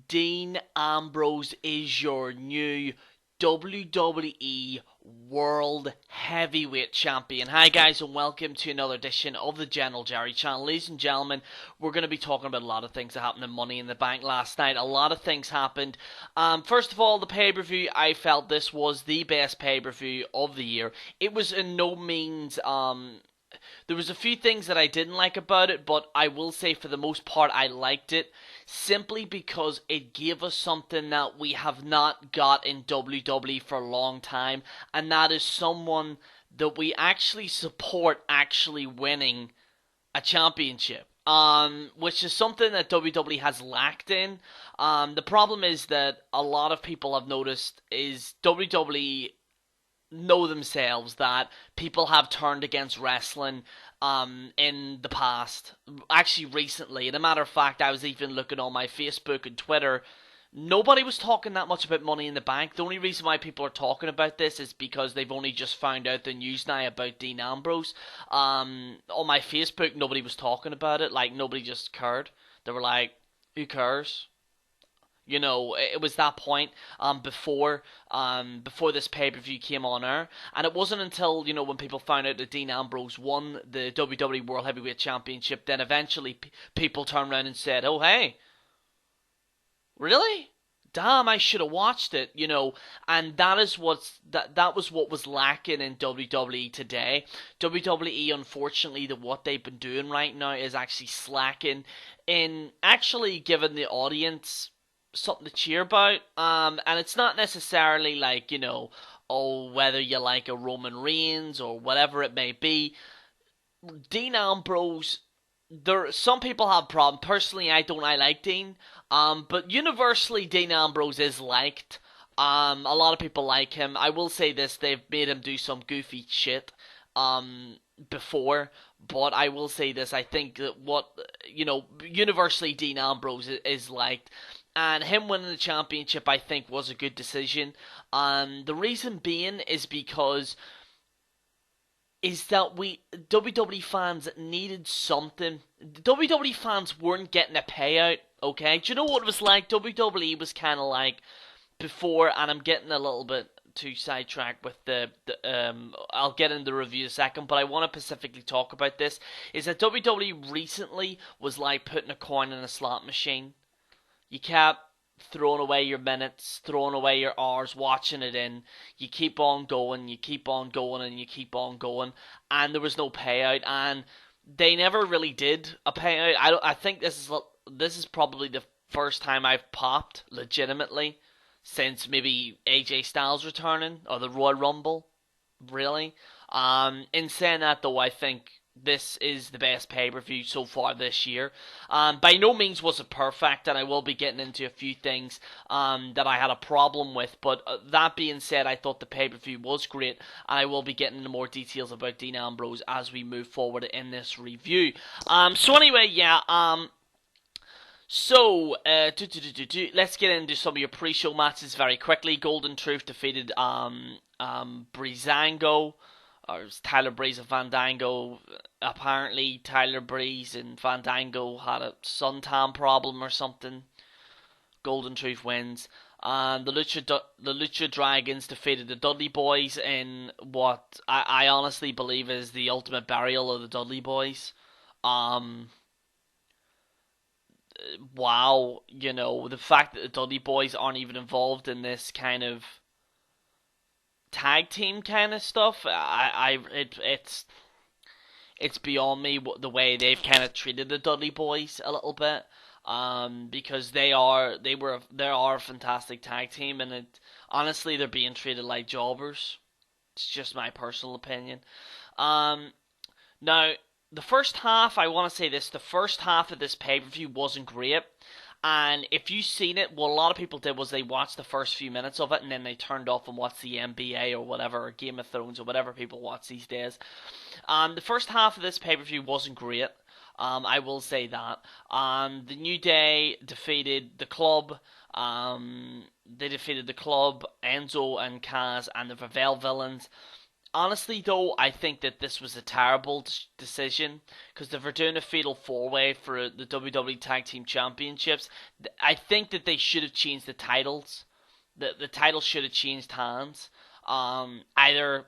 Dean Ambrose is your new WWE World Heavyweight Champion. Hi guys, and welcome to another edition of the General Jerry channel. Ladies and gentlemen, we're going to be talking about a lot of things that happened in Money in the Bank last night. A lot of things happened. First of all, the pay-per-view, I felt this was the best pay-per-view of the year. It was in no means... There was a few things that I didn't like about it, but I will say for the most part I liked it, simply because it gave us something that we have not got in WWE for a long time, and that is someone that we actually support actually winning a championship. Which is something that WWE has lacked in. The problem is that a lot of people have noticed is WWE know themselves that people have turned against wrestling in the past. Actually, recently. And a matter of fact, I was even looking on my Facebook and Twitter. Nobody was talking that much about Money in the Bank. The only reason why people are talking about this is because they've only just found out the news now about Dean Ambrose. On my Facebook, nobody was talking about it. Like, nobody just cared. They were like, who cares? You know, it was that point before this pay-per-view came on air, and it wasn't until, you know, when people found out that Dean Ambrose won the WWE World Heavyweight Championship, then eventually people turned around and said, "Oh, hey, really? Damn, I should have watched it," you know, and that was what was lacking in WWE today. WWE, unfortunately, what they've been doing right now is actually slacking in actually giving the audience something to cheer about. And it's not necessarily like, you know, oh, whether you like a Roman Reigns or whatever it may be. Dean Ambrose, some people have problem. Personally, I like Dean. But universally, Dean Ambrose is liked. A lot of people like him. I will say this: they've made him do some goofy shit. Before, but I will say this: I think that universally Dean Ambrose is liked. And him winning the championship, I think, was a good decision. The reason being is because WWE fans needed something. WWE fans weren't getting a payout. Okay, do you know what it was like? WWE was kind of like before, and I'm getting a little bit too sidetracked with I'll get into the review in a second, but I want to specifically talk about this. Is that WWE recently was like putting a coin in a slot machine. You kept throwing away your minutes, throwing away your hours, watching it in. You keep on going, you keep on going, and you keep on going. And there was no payout, and they never really did a payout. I think this is probably the first time I've popped legitimately since maybe AJ Styles returning or the Royal Rumble. Really. In saying that though, I think this is the best pay-per-view so far this year. By no means was it perfect, and I will be getting into a few things that I had a problem with, but that being said, I thought the pay-per-view was great, and I will be getting into more details about Dean Ambrose as we move forward in this review. So anyway, yeah, let's get into some of your pre-show matches very quickly. Golden Truth defeated Breezango, or it was Tyler Breeze and Fandango. Apparently, Tyler Breeze and Fandango had a suntan problem or something. Golden Truth wins. And the Lucha Dragons defeated the Dudley Boys in what I honestly believe is the ultimate burial of the Dudley Boys. Wow, you know, the fact that the Dudley Boys aren't even involved in this kind of tag team kind of stuff, it's beyond me the way they've kind of treated the Dudley Boys a little bit. Because they are a fantastic tag team, and honestly they're being treated like jobbers. It's just my personal opinion. Now the first half, I want to say this: the first half of this pay-per-view wasn't great. And if you've seen it, what a lot of people did was they watched the first few minutes of it and then they turned off and watched the NBA or whatever, or Game of Thrones or whatever people watch these days. The first half of this pay-per-view wasn't great. I will say that. The New Day defeated the Club. They defeated the Club, Enzo and Kaz, and the Revel Villains. honestly though, I think that this was a terrible decision, because if they're doing a fatal 4-way for the WWE Tag Team Championships, I think that they should have changed the titles. The title should have changed hands. Either,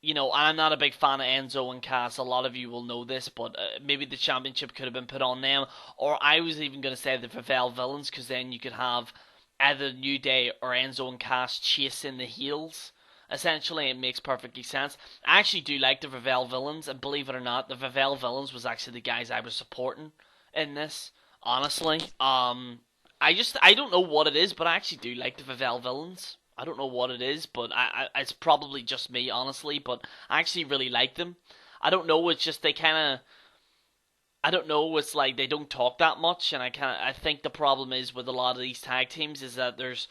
and I'm not a big fan of Enzo and Cass. A lot of you will know this, but maybe the championship could have been put on them. Or I was even going to say the Favel Villains, because then you could have either New Day or Enzo and Cass chasing the heels. Essentially, it makes perfectly sense. I actually do like the Favel Villains, and believe it or not, the Favel Villains was actually the guys I was supporting in this. Honestly, I don't know what it is, but I actually do like the Favel Villains. I don't know what it is, but it's probably just me, honestly. But I actually really like them. I don't know. It's just they kind of. I don't know. It's like they don't talk that much, and I think the problem is with a lot of these tag teams is that there's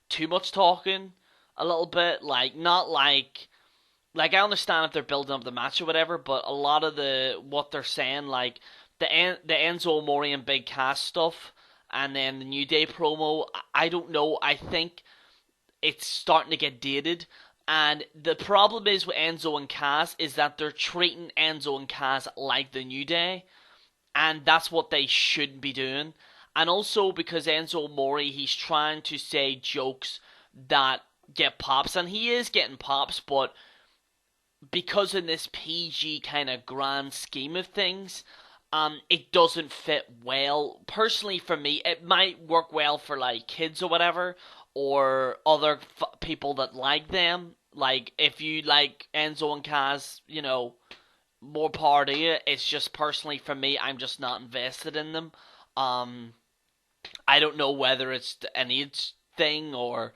too much talking, a little bit. Like not like I understand if they're building up the match or whatever, but a lot of what they're saying, like the Enzo Amore and Big Cass stuff, and then the New Day promo. I don't know. I think it's starting to get dated. And the problem is with Enzo and Cass is that they're treating Enzo and Cass like the New Day. And that's what they should be doing. And also because Enzo Amore, he's trying to say jokes that get pops. And he is getting pops, but because in this PG kind of grand scheme of things, it doesn't fit well. Personally, for me, it might work well for like kids or whatever, or other people that like them. Like if you like Enzo and Cass, more power to you. It's just personally for me, I'm just not invested in them. I don't know whether it's an age thing or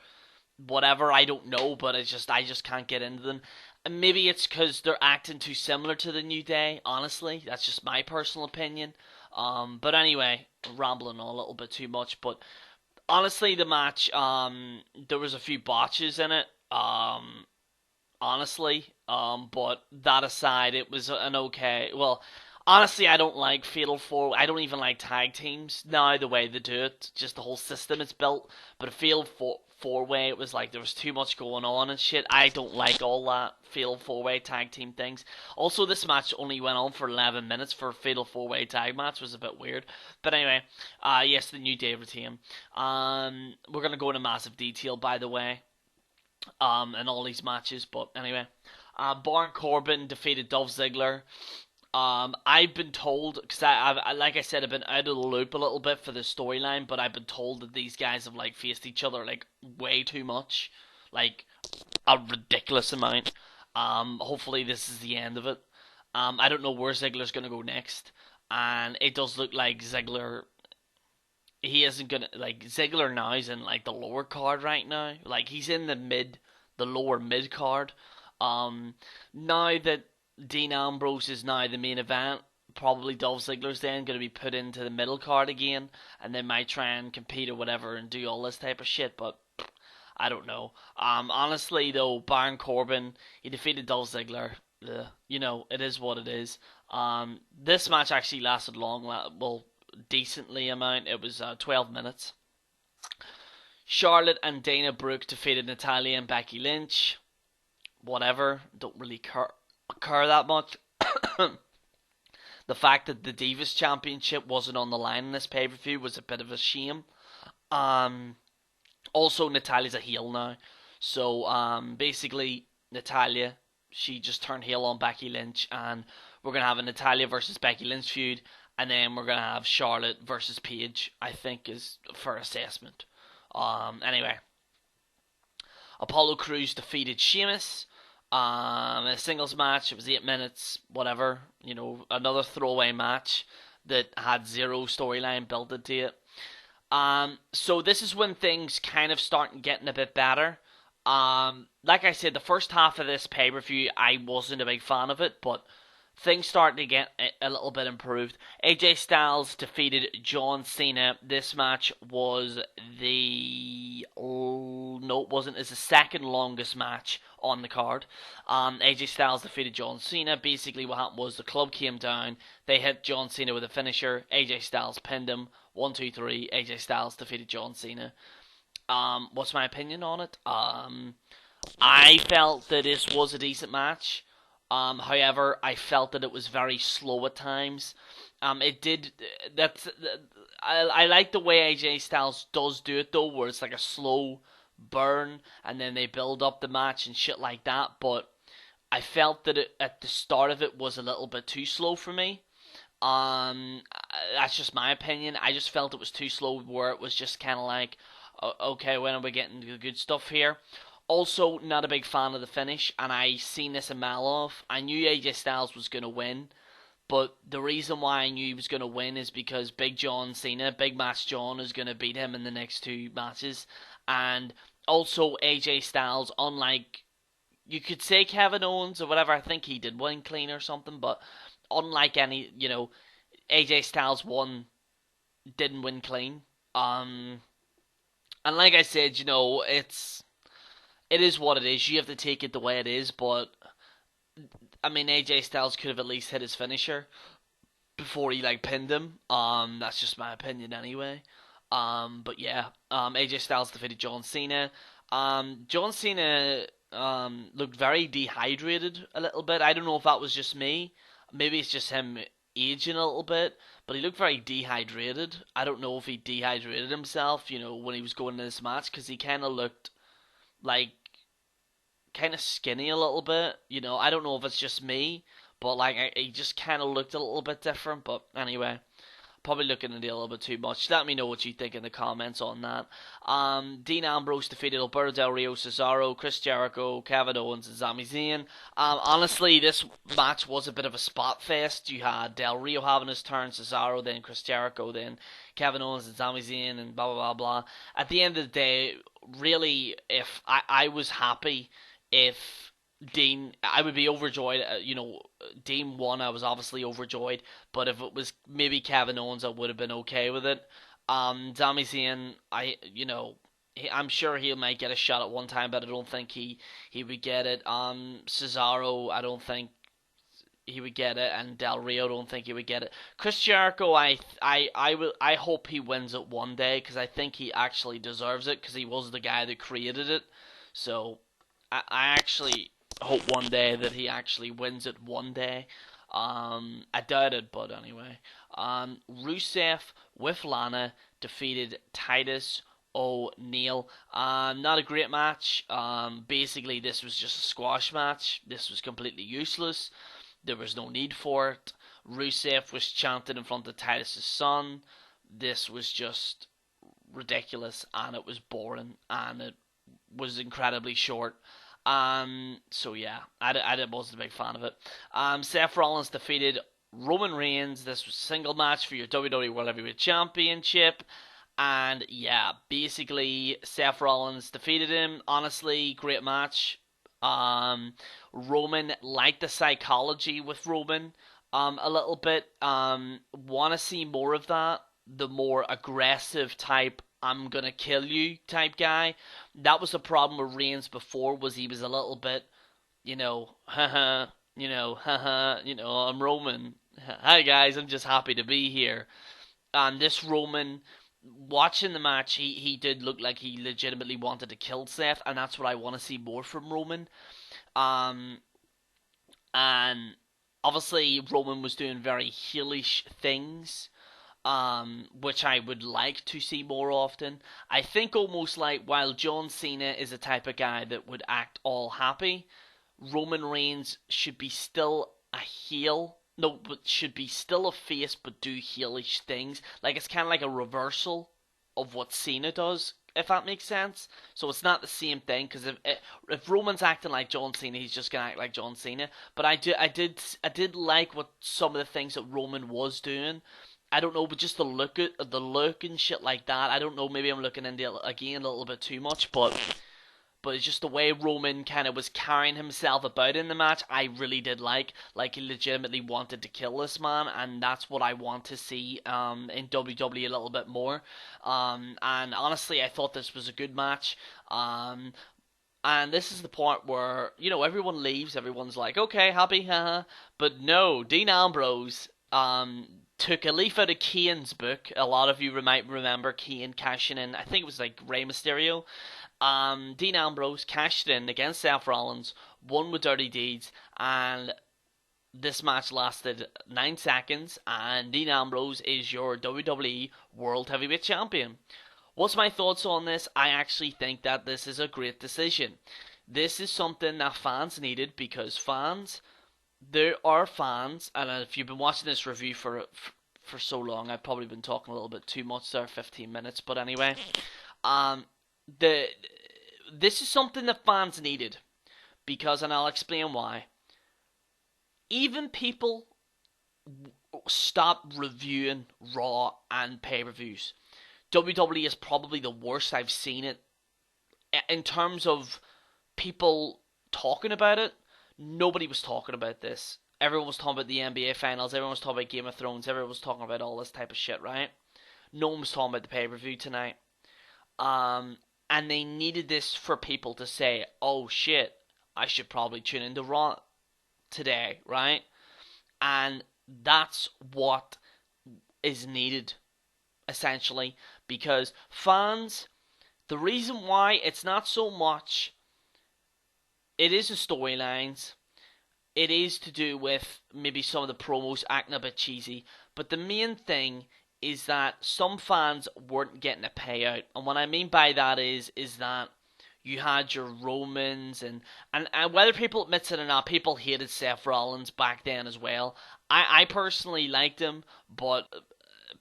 whatever. I don't know, but I just can't get into them. And maybe it's because they're acting too similar to the New Day. Honestly, that's just my personal opinion. But anyway, rambling on a little bit too much. But honestly, the match, there was a few botches in it. Honestly, but that aside, it was an okay. Well, honestly, I don't like Fatal 4. I don't even like tag teams now, the way they do it. Just the whole system it's built. But a Fatal 4-way, it was like there was too much going on and shit. I don't like all that Fatal 4-way tag team things. Also, this match only went on for 11 minutes for a Fatal 4-way tag match. Was a bit weird. But anyway, yes, the New Day retain. We're going to go into massive detail, by the way. In all these matches, but anyway, Baron Corbin defeated Dolph Ziggler. I've been told, because like I said, I've been out of the loop a little bit for the storyline, but I've been told that these guys have like faced each other like way too much, like a ridiculous amount. Hopefully this is the end of it. I don't know where Ziggler's gonna go next, and it does look like Ziggler. He isn't gonna, like, Ziggler now is in like the lower card right now. Like he's in the lower mid card. Now that Dean Ambrose is now the main event, probably Dolph Ziggler's then gonna be put into the middle card again, and they might try and compete or whatever and do all this type of shit. But I don't know. Honestly though, Baron Corbin, he defeated Dolph Ziggler. It is what it is. This match actually lasted long. Decently amount. It was 12 minutes. Charlotte and Dana Brooke defeated Natalya and Becky Lynch. Whatever. Don't really care that much. The fact that the Divas Championship wasn't on the line in this pay-per-view was a bit of a shame. Also, Natalya's a heel now. So, basically, Natalya, she just turned heel on Becky Lynch, and we're going to have a Natalya versus Becky Lynch feud. And then we're going to have Charlotte versus Paige, I think is a fair assessment. Anyway. Apollo Crews defeated Sheamus. In a singles match, it was 8 minutes, whatever. Another throwaway match that had zero storyline built into it. So this is when things kind of start getting a bit better. Like I said, the first half of this pay-per-view, I wasn't a big fan of it, but things started to get a little bit improved. AJ Styles defeated John Cena. This match was it's the second longest match on the card. AJ Styles defeated John Cena. Basically what happened was the club came down. They hit John Cena with a finisher. AJ Styles pinned him. 1, 2, 3. AJ Styles defeated John Cena. What's my opinion on it? I felt that this was a decent match. However, I felt that it was very slow at times. It did. That's. I like the way AJ Styles does do it though, where it's like a slow burn and then they build up the match and shit like that. But I felt that at the start of it was a little bit too slow for me. Um, that's just my opinion. I just felt it was too slow, where it was just kind of like, okay, when are we getting the good stuff here? Also, not a big fan of the finish, and I seen this a mile off. I knew AJ Styles was gonna win, but the reason why I knew he was gonna win is because Big John Cena, Big Match John, is gonna beat him in the next two matches, and also AJ Styles, unlike you could say Kevin Owens or whatever. I think he did win clean or something, but unlike any, AJ Styles didn't win clean. And like I said, it is what it is. You have to take it the way it is. But I mean, AJ Styles could have at least hit his finisher before he pinned him. That's just my opinion anyway. But yeah, AJ Styles defeated John Cena. John Cena looked very dehydrated a little bit. I don't know if that was just me. Maybe it's just him aging a little bit, but he looked very dehydrated. I don't know if he dehydrated himself, when he was going into this match, because he kind of looked like kind of skinny a little bit. I don't know if it's just me, but he just kind of looked a little bit different. But anyway, probably looking at it a little bit too much. Let me know what you think in the comments on that. Dean Ambrose defeated Alberto Del Rio, Cesaro, Chris Jericho, Kevin Owens, and Sami Zayn. Honestly, this match was a bit of a spot fest. You had Del Rio having his turn, Cesaro, then Chris Jericho, then Kevin Owens and Sami Zayn, and blah blah blah blah. At the end of the day, really, if I was happy if Dean, I would be overjoyed. Dean won. I was obviously overjoyed. But if it was maybe Kevin Owens, I would have been okay with it. Sami Zayn, I'm sure he might get a shot at one time, but I don't think he would get it. Cesaro, I don't think he would get it, and Del Rio, I don't think he would get it. Chris Jericho, I hope he wins it one day, because I think he actually deserves it, because he was the guy that created it. So I actually hope one day that he actually wins it one day. I doubt it, but anyway. Rusev with Lana defeated Titus O'Neil. Not a great match. Basically, this was just a squash match. This was completely useless. There was no need for it. Rusev was chanting in front of Titus' son. This was just ridiculous, and it was boring, and it was incredibly short. So yeah, I wasn't a big fan of it. Seth Rollins defeated Roman Reigns. This was a single match for your WWE World Heavyweight Championship. And yeah, basically Seth Rollins defeated him. Honestly, great match. Roman liked the psychology with Roman a little bit. Want to see more of that. The more aggressive type, I'm gonna kill you type guy. That was the problem with Reigns before, was he was a little bit, haha, haha, I'm Roman. Hi guys, I'm just happy to be here. And this Roman, watching the match, he did look like he legitimately wanted to kill Seth, and that's what I want to see more from Roman. Um, and obviously Roman was doing very heelish things, which I would like to see more often. I think almost like while John Cena is a type of guy that would act all happy, Roman Reigns should be still a heel. No, but should be still a face, but do heelish things. Like it's kind of like a reversal of what Cena does, if that makes sense. So it's not the same thing, because if Roman's acting like John Cena, he's just gonna act like John Cena. But I did like what some of the things that Roman was doing. I don't know, but just the look and shit like that. I don't know. Maybe I'm looking into it again a little bit too much, but it's just the way Roman kind of was carrying himself about in the match. I really did like. He legitimately wanted to kill this man, and that's what I want to see in WWE a little bit more. And honestly, I thought this was a good match. And this is the point where everyone leaves. Everyone's like, okay, happy, haha. But no, Dean Ambrose took a leaf out of Kane's book. A lot of you might remember Kane cashing in. I think it was like Rey Mysterio. Dean Ambrose cashed in against Seth Rollins, won with Dirty Deeds, and this match lasted 9 seconds, and Dean Ambrose is your WWE World Heavyweight Champion. What's my thoughts on this? I actually think that this is a great decision. This is something that fans needed, because there are fans, and if you've been watching this review for so long, I've probably been talking a little bit too much there, 15 minutes, but anyway, this is something that fans needed, because, and I'll explain why. Even people stop reviewing Raw and pay-per-views. WWE is probably the worst I've seen it in terms of people talking about it. Nobody was talking about this. Everyone was talking about the NBA finals. Everyone was talking about Game of Thrones. Everyone was talking about all this type of shit, right? No one was talking about the pay-per-view tonight. And they needed this for people to say, oh shit, I should probably tune into Raw today, right? And that's what is needed, essentially, because fans, the reason why it's not so much, it is the storylines, it is to do with maybe some of the promos acting a bit cheesy, but the main thing is that some fans weren't getting a payout. And what I mean by that is that you had your Romans, and whether people admit it or not, people hated Seth Rollins back then as well. I personally liked him, but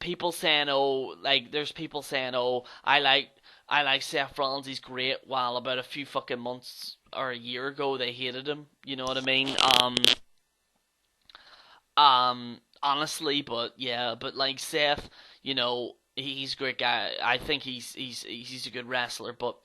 people saying, oh, like, there's people saying, oh, I like Seth Rollins, he's great, while about a few fucking months or a year ago they hated him, you know what I mean? Honestly, but yeah, but like Seth, you know, he's a great guy. I think he's a good wrestler, but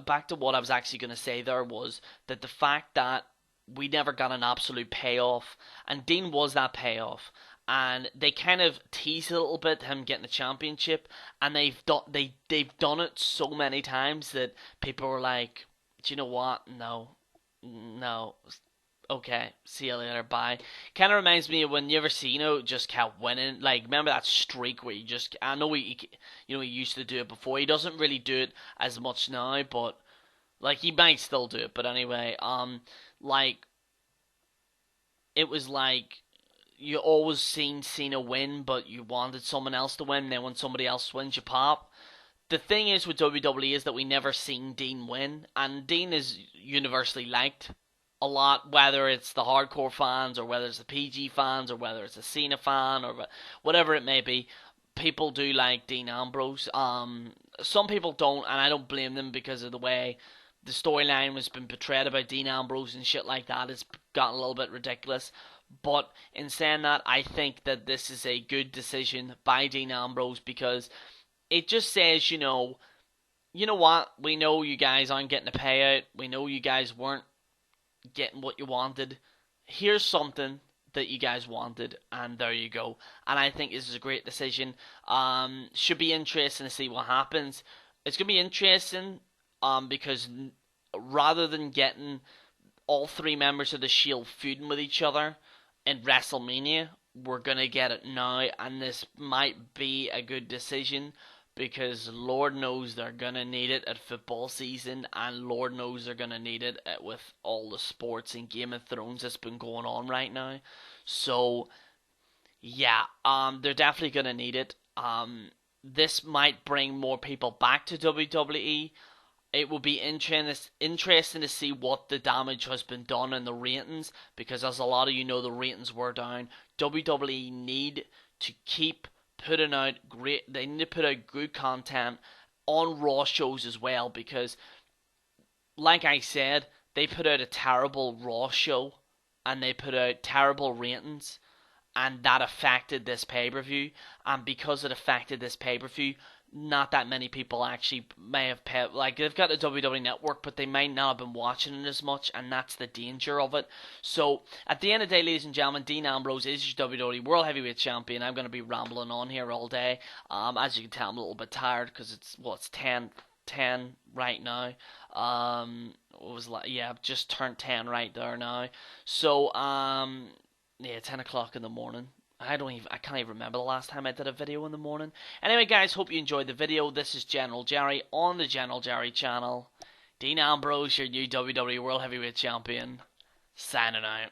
back to what I was actually going to say there was that the fact that we never got an absolute payoff, and Dean was that payoff, and they kind of teased a little bit him getting the championship, and they've done it so many times that people were like, do you know what? No. Okay, see you later, bye. Kind of reminds me of when you ever Cena just kept winning. Like, remember that streak where I know he used to do it before. He doesn't really do it as much now, but like he might still do it. But anyway, like it was like you always seen Cena win, but you wanted someone else to win. Then when somebody else wins, you pop. The thing is with WWE is that we never seen Dean win, and Dean is universally liked a lot, whether it's the hardcore fans or whether it's the PG fans or whether it's a Cena fan or whatever it may be. People do like Dean Ambrose. Some people don't, and I don't blame them, because of the way the storyline has been portrayed about Dean Ambrose and shit like that. It's gotten a little bit ridiculous. But in saying that, I think that this is a good decision by Dean Ambrose, because it just says, you know what? We know you guys aren't getting a payout. We know you guys weren't getting what you wanted. Here's something that you guys wanted, and there you go. And I think this is a great decision. Should be interesting to see what happens. It's gonna be interesting, because rather than getting all three members of the Shield feuding with each other in WrestleMania, we're gonna get it now, and this might be a good decision, because Lord knows they're going to need it at football season, and Lord knows they're going to need it with all the sports and Game of Thrones that's been going on right now. So, yeah, they're definitely going to need it. This might bring more people back to WWE. It will be interesting to see what the damage has been done in the ratings, because as a lot of you know, the ratings were down. WWE need to keep putting out they need to put out good content on Raw shows as well, because like I said, they put out a terrible Raw show and they put out terrible ratings, and that affected this pay-per-view, and because it affected this pay-per-view, not that many people actually may have paid, like, they've got the WWE Network, but they might not have been watching it as much, and that's the danger of it. So, at the end of the day, ladies and gentlemen, Dean Ambrose is your WWE World Heavyweight Champion. I'm going to be rambling on here all day. As you can tell, I'm a little bit tired, because it's 10 right now. It was like, yeah, I've just turned 10 right there now. So, yeah, 10 o'clock in the morning. I can't even remember the last time I did a video in the morning. Anyway, guys, hope you enjoyed the video. This is General Jerry on the General Jerry channel. Dean Ambrose, your new WWE World Heavyweight Champion, signing out.